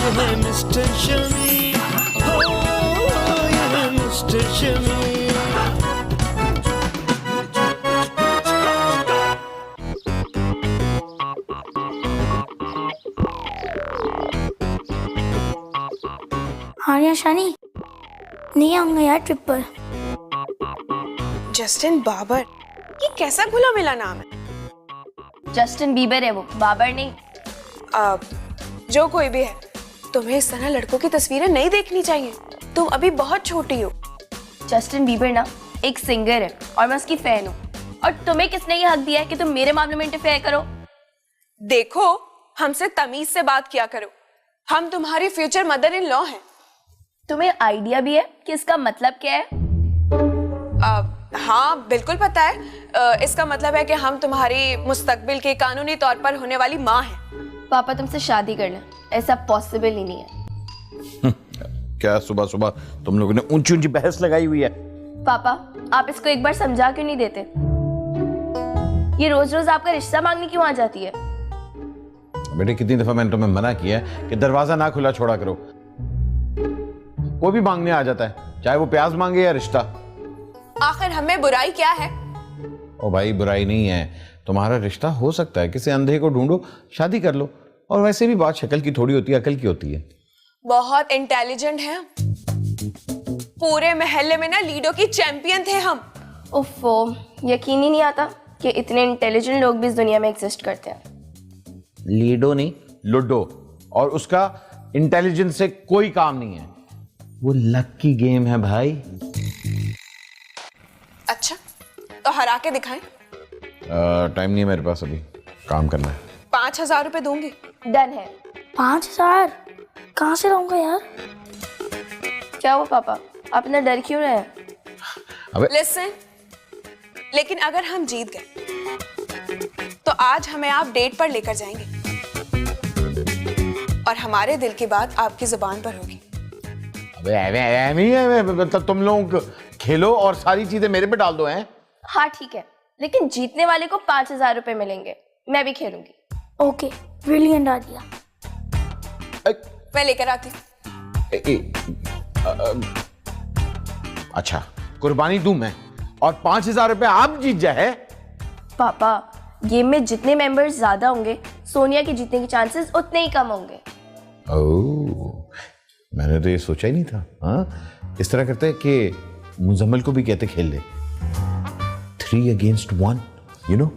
ये है मिस्टर शमी, हो ये है मिस्टर शमी। आर्या शानी नहीं आऊंगा यार ट्रिप पर। जस्टिन बाबर, ये कैसा घुला मिला नाम है? जस्टिन बीबर है वो, बाबर नहीं। जो कोई भी है, तुम्हें इस तरह लड़कों की तस्वीरें नहीं देखनी चाहिए। तुम अभी बहुत छोटी हो। जस्टिन बीबर ना एक सिंगर है और मैं उसकी फैन हूँ। और तुम्हें किसने ये हक दिया है कि तुम मेरे मामले में इंटरफेयर करो? देखो, हमसे तमीज से बात किया करो। हम तुम्हारी फ्यूचर मदर इन लॉ हैं। तुम्हें आइडिया भी है कि इसका मतलब क्या है? हाँ बिल्कुल पता है। इसका मतलब है कि हम तुम्हारी मुस्तकबिल की कानूनी तौर पर होने वाली माँ हैं। पापा तुमसे शादी कर लें, ऐसा पॉसिबल ही नहीं है। क्या सुबह सुबह तुम लोगों ने ऊंची ऊंची बहस लगाई हुई है? पापा आप इसको एक बार समझा क्यों नहीं देते? ये रोज रोज आपका रिश्ता मांगने क्यों आ जाती है? बेटे कितनी दफा मैंने तुम्हें मना किया है कि दरवाजा ना खुला छोड़ा करो। वो भी मांगने आ जाता है, चाहे वो प्याज मांगे या रिश्ता। आखिर हमें बुराई क्या है? ओ भाई बुराई नहीं है, तुम्हारा रिश्ता हो सकता है, किसी अंधे को ढूंढो, शादी कर लो। और वैसे भी बात शक्ल की थोड़ी होती है, अकल की होती है। बहुत इंटेलिजेंट है। पूरे मोहल्ले में ना लीडो की चैंपियन थे हम। उफ़ो, यकीन ही नहीं आता कि इतने इंटेलिजेंट लोग भी इस दुनिया में एग्जिस्ट करते हैं। लीडो नहीं, लूडो। और उसका इंटेलिजेंस से कोई काम नहीं है, वो लक की गेम है भाई। अच्छा, तो हरा के दिखाएं। टाइम नहीं है मेरे पास, अभी काम करना है। 5,000 रुपए दूंगी। डन है। 5,000 कहाँ से लाऊंगा यार? क्या हुआ पापा, आप इतना डर क्यों रहे हैं? अबे लिसन, लेकिन अगर हम जीत गए तो आज हमें आप डेट पर लेकर जाएंगे और हमारे दिल की बात आपकी जुबान पर होगी। मतलब तुम लोग खेलो और सारी चीजें मेरे पे डाल दो हैं? हाँ ठीक है, लेकिन जीतने वाले को 5,000 रुपए मिलेंगे। मैं भी खेलूंगी। Okay, brilliant idea. मैं लेकर आती हूँ। अच्छा, कुर्बानी दूं मैं और 5,000 रुपए आप जीत जाए? पापा गेम में जितने मेंबर्स ज्यादा होंगे, सोनिया के जीतने के चांसेस उतने ही कम होंगे। ओह, मैंने तो ये सोचा ही नहीं था। हाँ, इस तरह करते हैं कि मुजम्मिल को भी कहते खेल ले, 3 against 1, you know?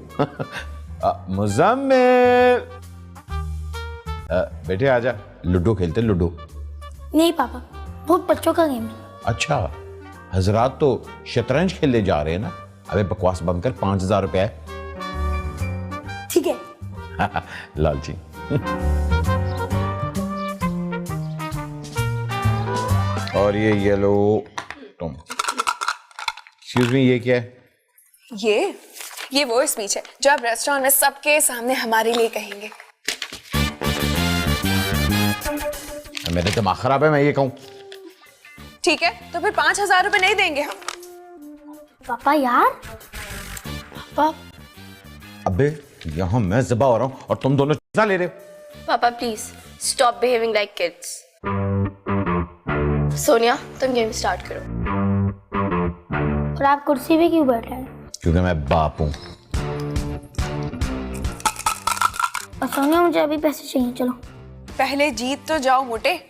मुजम्मिल, बेटे आजा, लूडो खेलते, लूडो। नहीं पापा, बहुत बच्चों का गेम है। अच्छा, हजरात तो शतरंज खेलने जा रहे हैं ना। अबे बकवास बंद कर, 5,000 रुपए है। ठीक है। लालची। और ये येलो तुम। एक्सक्यूज मी, ये क्या है? ये वो स्पीच है जो आप रेस्टोरेंट में सबके सामने हमारे लिए कहेंगे। मेरे दिमाग खराब है, मैं ये कहूं? ठीक है, तो फिर 5,000 रुपए नहीं देंगे हम। पापा यार, पापा। अबे यहाँ मैं ज़िबा हो रहा हूँ और तुम दोनों चीज़ा ले रहे हो। पापा please stop behaving like kids. Sonia तुम गेम स्टार्ट करो। और आप कुर्सी पे क्यों बैठे हैं? क्योंकि मैं बाप हूँ। और सोनिया मुझे अभी पैसे चाहिए, चलो। पहले जीत तो जाओ मोटे।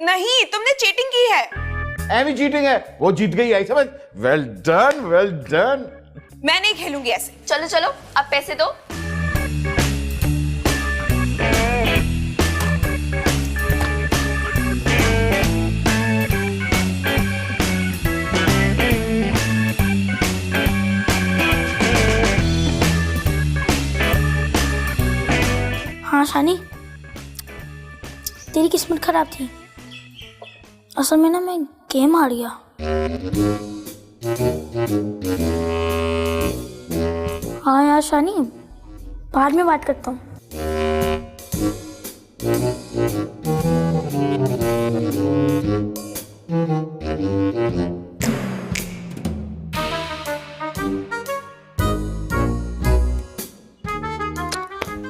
नहीं, तुमने चीटिंग की है। एमी चीटिंग है, वो जीत गई, आई समझ। Well done, well done. मैं नहीं खेलूंगी ऐसे। चलो चलो, अब पैसे दो। हाँ शानी, तेरी किस्मत खराब थी। असल में ना मैं गेम हार गया। हाँ यार शानी, बाद में बात करता हूँ।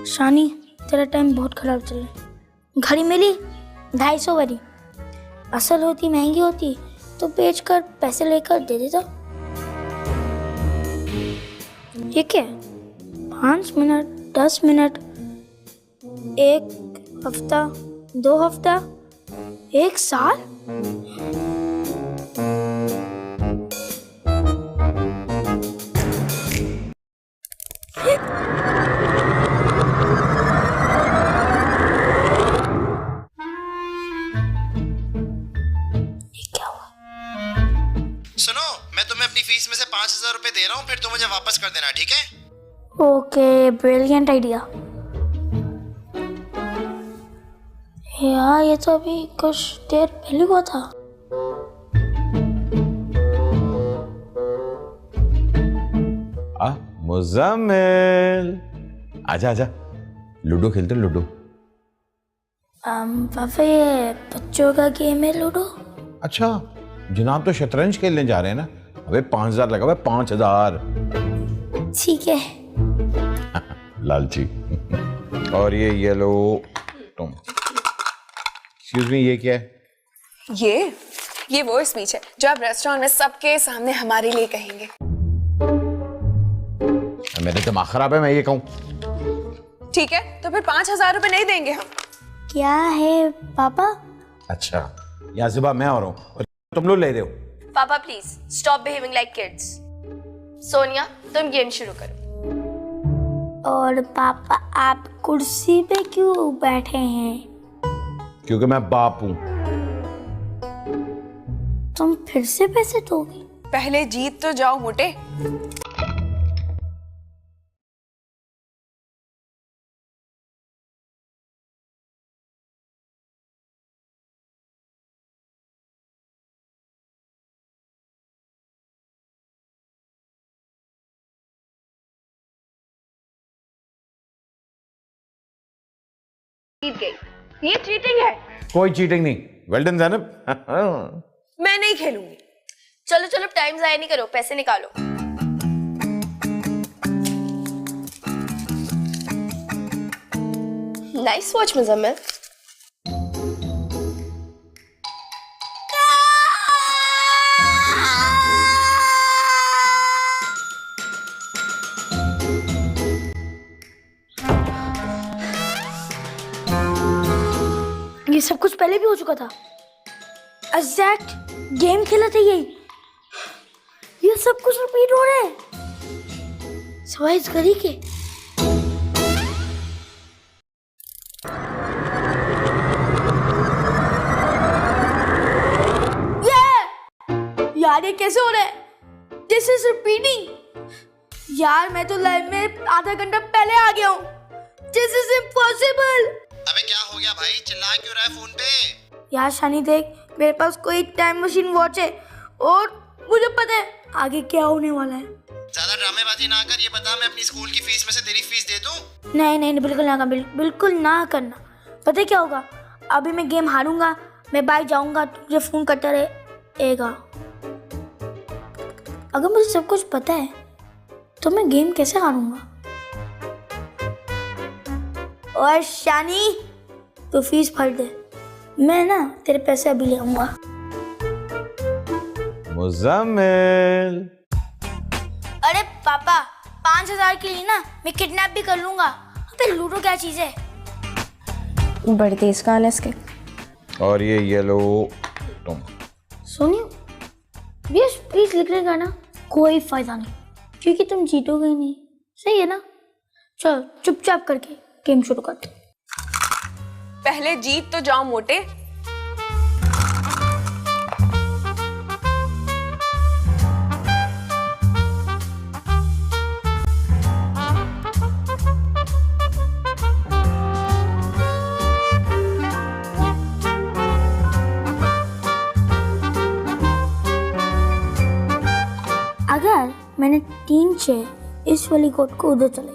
शानी, तेरा टाइम बहुत खराब चल रहा है। घड़ी मिली 250 वाली, असल होती महंगी होती तो बेचकर पैसे लेकर दे देता। ये क्या है? 5 मिनट, 10 मिनट, 1 हफ्ता, 2 हफ्ता, 1 साल। सुनो, मैं तुम्हें अपनी फीस में से 5,000 रुपए दे रहा हूँ, फिर तुम मुझे वापस कर देना, ठीक है? Okay, brilliant idea. यार ये तो अभी कुछ देर पहले हुआ था। मुजम्मिल, आजा आजा, लूडो खेलते हैं, लूडो। पापा ये बच्चों का गेम है लूडो। अच्छा, जनाब तो शतरंज खेलने जा रहे हैं ना। अबे 5,000 लगा हुआ है, 5,000। ठीक है। लालची। और ये येलो तुम। एक्सक्यूज मी, ये क्या है? ये वो स्पीच है जो आप रेस्टोरेंट में सबके सामने हमारे लिए कहेंगे। मेरे दिमाग खराब है, मैं ये कहूँ? ठीक है, तो फिर 5,000 रुपए नहीं देंगे हम। क्या है पापा? अच्छा, यहाँ सिर्फ मैं और हूँ और तुम लोग ले रहे हो। पापा please stop behaving like kids. Sonia, तुम गेम शुरू करो। और पापा आप कुर्सी पे क्यों बैठे हैं? क्योंकि मैं बाप हूँ। तुम फिर से पैसे दोगे? पहले जीत तो जाओ मोटे। जीत गई। ये चीटिंग है। कोई चीटिंग नहीं। Well done Zainab. मैं नहीं खेलूंगी। चलो चलो, टाइम जाया नहीं करो, पैसे निकालो। Nice watch Muzammil. ये सब कुछ पहले भी हो चुका था। एग्जैक्ट गेम खेला था यही। ये सब कुछ रिपीट हो रहा है सिवाय इस घड़ी के। यार ये कैसे हो रहा है? This is repeating. यार मैं तो लाइव में आधा घंटा पहले आ गया हूँ। This is impossible. अबे क्या हो गया भाई, चिल्ला क्यों रहा है फोन पे? यार शानी देख, मेरे पास कोई टाइम मशीन वॉच है और मुझे पता है आगे क्या होने वाला है। ज्यादा ड्रामेबाजी ना कर, ये बता मैं अपनी स्कूल की फीस में से तेरी फीस दे दूं? नहीं नहीं नहीं, बिल्कुल ना करना, बिल्कुल ना करना। पता है क्या होगा? अभी मैं गेम हारूंगा, मैं बाहर जाऊंगा, तुझे फोन करता रहेगा। अगर मुझे सब कुछ पता है तो मैं गेम कैसे हारूंगा? और शानी, तो फीस भर दे, मैं ना तेरे पैसे अभी ले आऊंगा। मुजम्मिल। अरे पापा, 5,000 के लिए ना मैं किडनैप भी कर लूंगा। अबे लूडो क्या चीज है? बड़ी तेज कान है इसके। और ये येलो तुम। सुनियो, ये स्पीच लिखने का ना कोई फायदा नहीं। क्योंकि तुम जीतोगे ही नहीं। सही है ना? चलो चुपचाप करके गेम शुरू करते हैं। पहले जीत तो जाओ मोटे। अगर मैंने 3-6 इस वाली गोट को उधर चलाई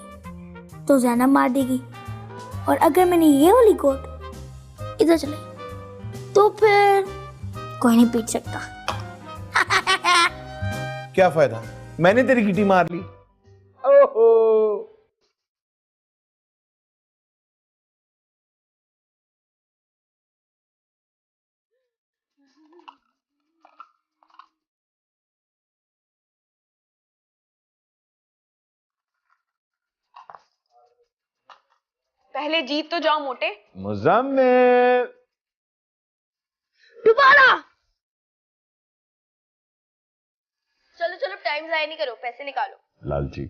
तो ज़ैनब मार देगी, और अगर मैंने ये वाली गोट इधर चलाई तो फिर कोई नहीं पीट सकता। क्या फायदा, मैंने तेरी गिटी मार ली। ओहो। पहले जीत तो जाओ मोटे। मुजम्मिल। दोबारा चलो चलो टाइम जाया नहीं करो, पैसे निकालो। लालची।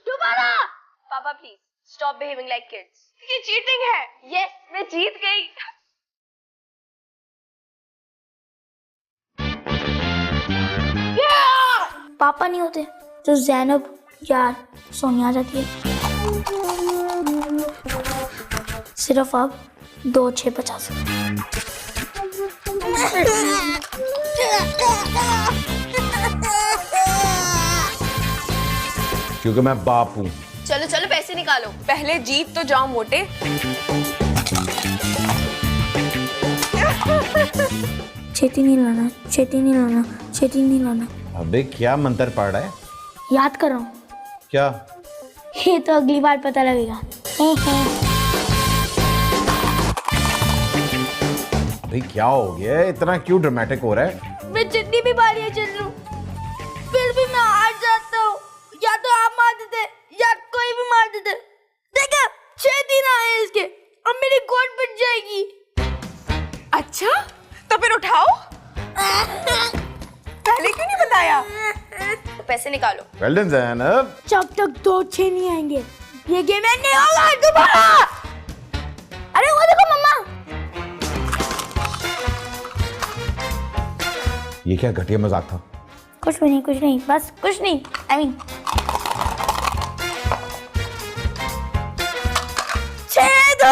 दोबारा। पापा please stop behaving like kids. ये चीटिंग है। यस, मैं जीत गई। पापा नहीं होते तो ज़ैनब यार सोनिया आ जाती है। सिर्फ अब 2-6-50। क्योंकि मैं बाप हूं। चलो चलो पैसे निकालो। पहले जीत तो जाओ मोटे। छेती नहीं लाना, छेती नहीं लाना, छेती नहीं लाना। अबे क्या मंत्र पढ़ रहा है? याद कर रहा हूँ। क्या? ये तो अगली बार पता लगेगा। अबे क्या हो गया, इतना क्यों ड्रामेटिक हो रहा है? मैं जितनी भी बारियां चल लूं फिर भी मैं हार जाता हूँ। या तो आप मार देते या कोई भी मार देते। देखा 6 दिन आए इसके, अब मेरी गोद पिट जाएगी। अच्छा तो फिर उठाओ। पहले क्यों नहीं बताया? तो पैसे निकालो। Well done Zainab. जब तक 2-6 नहीं आएंगे ये गेम एंड नहीं होगा। दोबारा। अरे वो देखो मम्मा। ये क्या घटिया मजाक था? कुछ भी नहीं, कुछ नहीं, बस कुछ नहीं। I mean 6-2।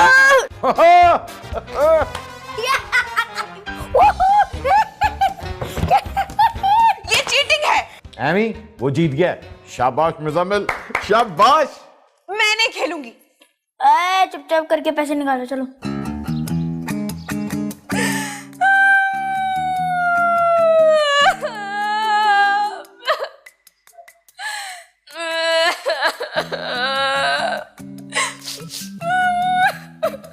ये चीटिंग है। एमी वो जीत गया। शाबाश मुजम्मिल, शाबाश। मैं नहीं खेलूंगी। चुपचाप करके पैसे निकालो। चलो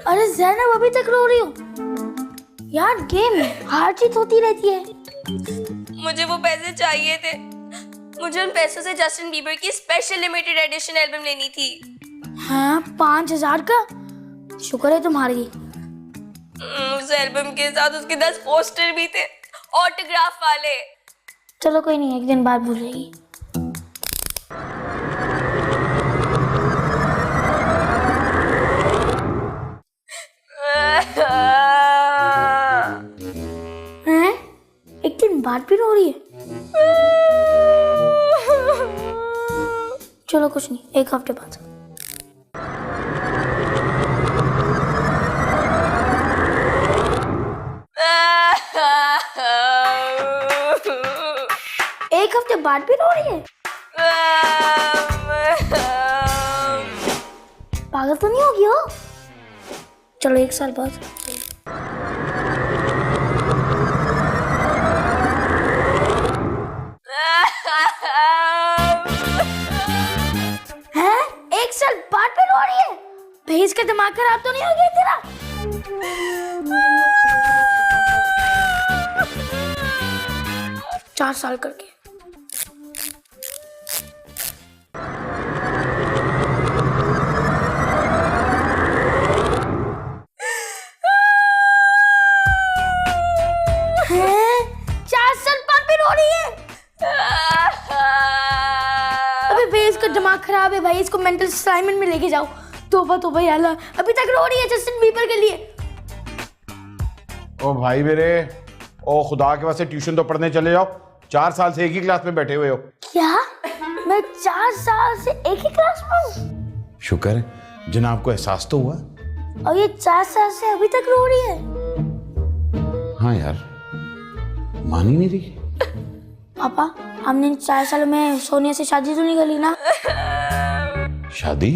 अरे ज़ैनब अभी तक रो रही हो यार। गेम हार जीत होती रहती है। मुझे वो पैसे चाहिए थे। मुझे उन पैसों से जस्टिन बीबर की स्पेशल लिमिटेड एडिशन एल्बम लेनी थी। हाँ 5,000 का। शुक्र है तुम हार गई। उस एल्बम के साथ उसके 10 पोस्टर भी थे, ऑटोग्राफ वाले। चलो कोई नहीं, एक दिन बाद भूल जाएगी। हैं? एक दिन बाद भी रो रही है। चलो कुछ नहीं, एक हफ्ते बाद। एक हफ्ते बाद भी रो रही है। पागल तो नहीं होगी हो? चलो 1 साल बाद। हैं? 1 साल बाद भी रो रही है? भैंस का दिमाग खराब तो नहीं हो गया तेरा? 4 साल करके। दिमाग खराब है भाई, इसको मेंटल असाइनमेंट में लेके जाओ। तोबा तोबा या अल्लाह, अभी तक रो रही है जस्टिन बीबर के लिए। ओ भाई मेरे, ओ खुदा के वास्ते ट्यूशन तो पढ़ने चले जाओ। 4 साल से एक ही क्लास में बैठे हुए हो। क्या मैं 4 साल से एक ही क्लास में हूँ? शुक्र है जनाब को एहसास तो हुआ। और ये 4 साल से अभी तक रो रही है। हाँ यार, मान ही नहीं रही। पापा, हमने इन 4 सालों में सोनिया से शादी तो नहीं करी ना? शादी?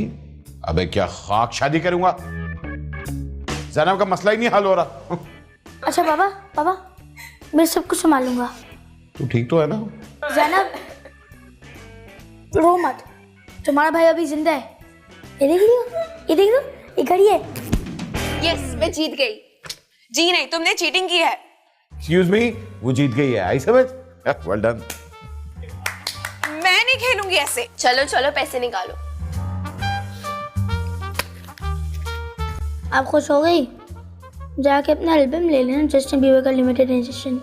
अबे क्या खाक शादी करूंगा? ज़ैनब का मसला ही नहीं हल हो रहा। अच्छा पापा मैं सब कुछ संभालूंगा। तू ठीक तो है ना? ज़ैनब रो मत, तुम्हारा भाई अभी जिंदा है। ये देख लो, ये घड़ी है। यस, मैं जीत गई। जी नहीं, तुमने चीटिंग की है। एक्सक्यूज मी, वो जीत गई है, आई समझ? Well done. मैं नहीं खेलूंगी ऐसे। चलो चलो पैसे निकालो। आप खुश हो गई? जाके अपना एल्बम ले लेना, जस्टिन बीबर का लिमिटेड एडिशन।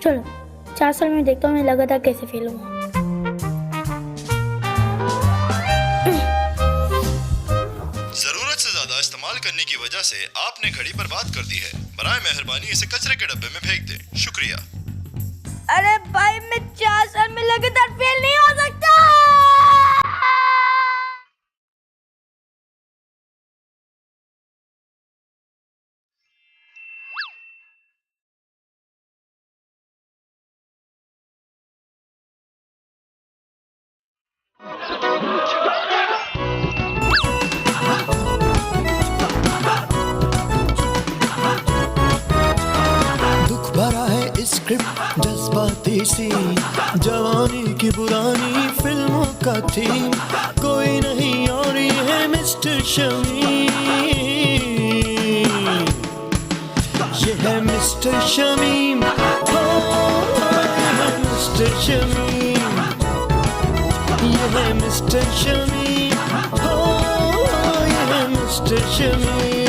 चलो 4 साल में देखता हूँ मैं लगातार कैसे फेल हूँ। जरूरत से ज्यादा इस्तेमाल करने की वजह से आपने घड़ी बर्बाद कर दी है। बराए मेहरबानी इसे कचरे के डब्बे में फेंक दें। शुक्रिया। अरे भाई, मैं 4 साल में लगातार फेल नहीं हो सकता। दुख भरा है स्क्रिप्ट, जज्बाती सी जवानी की पुरानी फिल्मों का थीम। कोई नहीं और ये है मिस्टर शमीम। ये है मिस्टर शमीम, हो ये है मिस्टर शमीम। ये है मिस्टर शमीम, हो ये है मिस्टर शमीम।